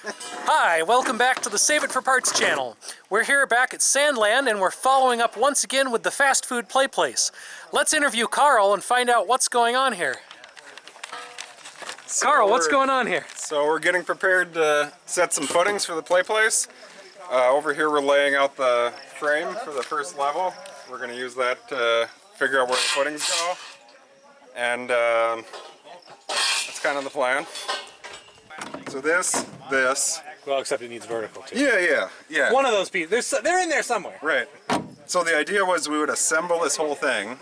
Hi, welcome back to the Save It for Parts channel. We're here back at Sandland and we're following up once again with the fast food play place. Let's interview Carl and find out what's going on here. Carl, what's going on here? So we're getting prepared to set some footings for the play place. Over here we're laying out the frame for the first level. We're going to use that to figure out where the footings go. And that's kind of the plan. So this. Well, except it needs vertical too. Yeah. One of those pieces, they're in there somewhere. Right. So the idea was we would assemble this whole thing.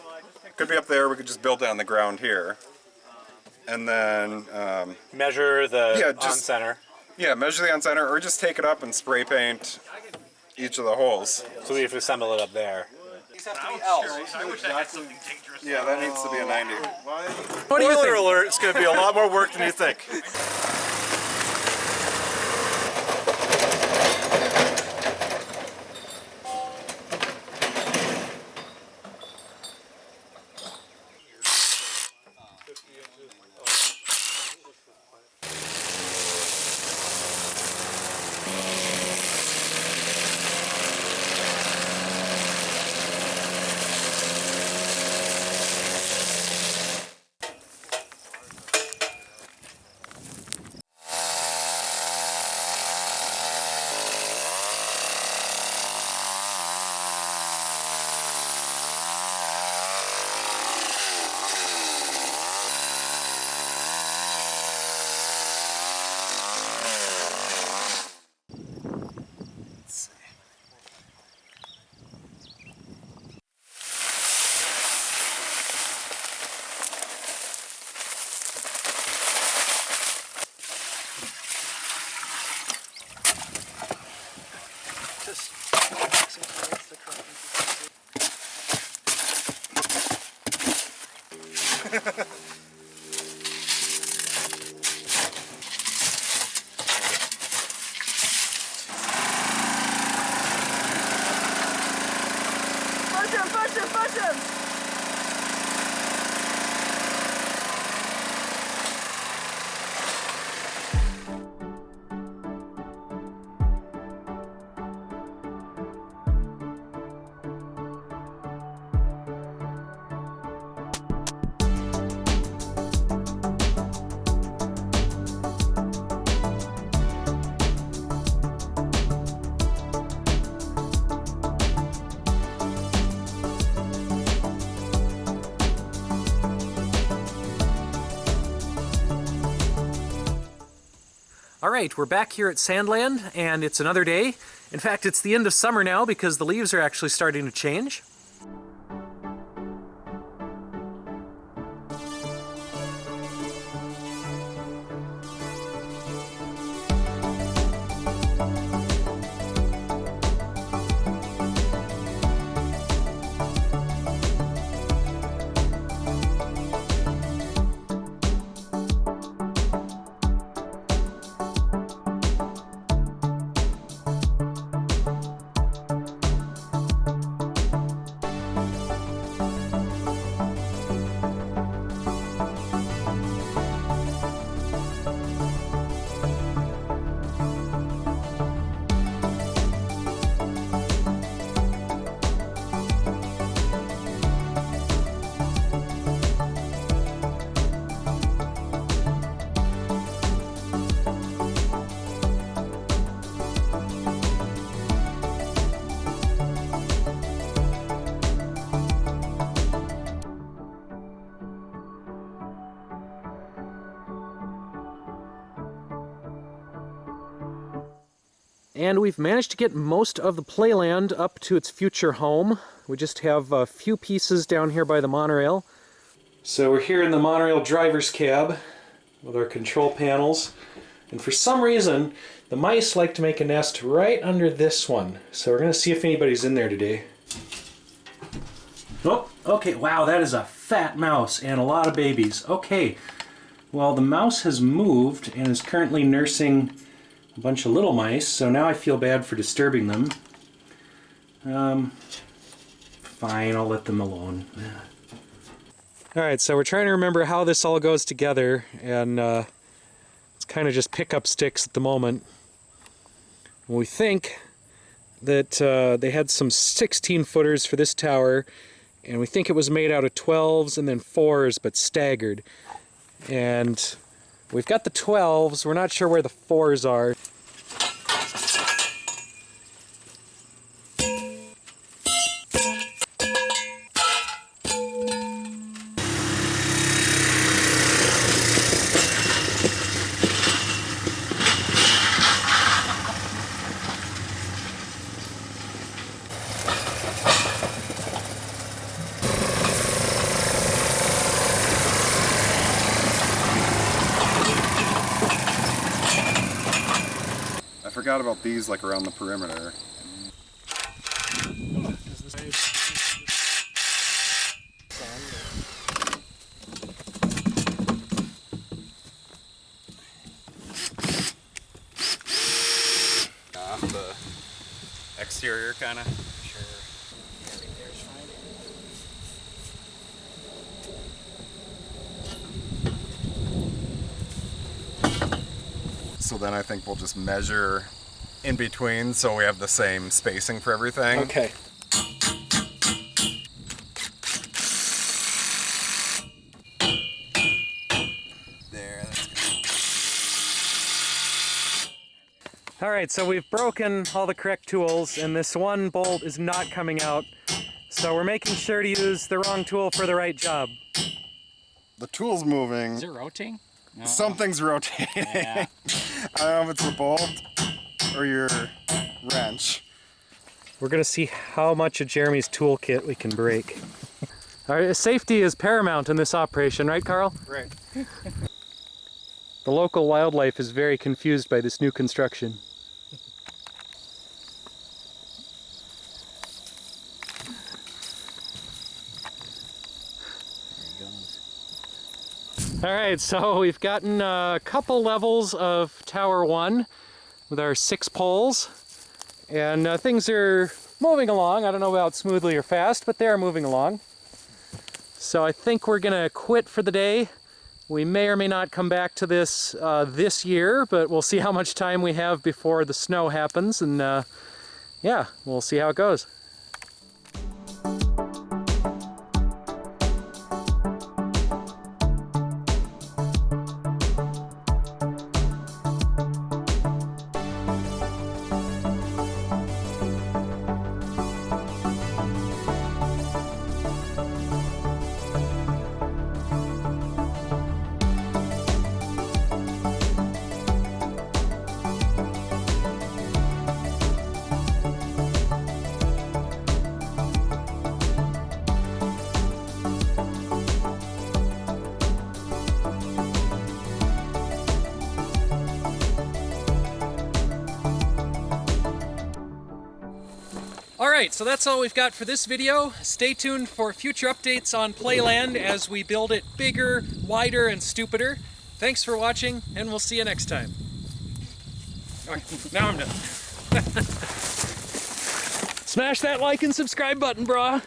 Could be up there, we could just build it on the ground here. And then measure the on-center. Yeah, measure the on-center, or just take it up and spray paint each of the holes. So we have to assemble it up there. Yeah, that needs to be a 90. What do you think? Spoiler alert, it's going to be a lot more work than you think. Push him! Alright, we're back here at Sandland and it's another day. In fact, it's the end of summer now because the leaves are actually starting to change. And we've managed to get most of the Playland up to its future home. We just have a few pieces down here by the monorail. So we're here in the monorail driver's cab with our control panels. And for some reason, the mice like to make a nest right under this one. So we're going to see if anybody's in there today. Oh, okay, wow, that is a fat mouse and a lot of babies. Okay, well, the mouse has moved and is currently nursing a bunch of little mice, so now I feel bad for disturbing them. Fine, I'll let them alone. Alright, so we're trying to remember how this all goes together, and it's kind of just pickup sticks at the moment. We think that they had some 16 footers for this tower, and we think it was made out of 12s and then 4s, but staggered. And we've got the 12s, we're not sure where the 4s are. I forgot about these like around the perimeter. Off the exterior kind of. So then I think we'll just measure in between so we have the same spacing for everything. Okay. There, that's good. All right, so we've broken all the correct tools, and this one bolt is not coming out. So we're making sure to use the wrong tool for the right job. The tool's moving. Is it rotating? No. Something's rotating. Yeah. I don't know if it's the bolt or your wrench. We're gonna see how much of Jeremy's toolkit we can break. All right, safety is paramount in this operation, right, Carl? Right. The local wildlife is very confused by this new construction. All right, so we've gotten a couple levels of Tower 1 with our 6 poles, and things are moving along. I don't know about smoothly or fast, but they are moving along. So I think we're gonna quit for the day. We may or may not come back to this this year, but we'll see how much time we have before the snow happens, and yeah, we'll see how it goes. Alright, so that's all we've got for this video. Stay tuned for future updates on Playland as we build it bigger, wider, and stupider. Thanks for watching, and we'll see you next time. Alright, now I'm done. Smash that like and subscribe button, brah!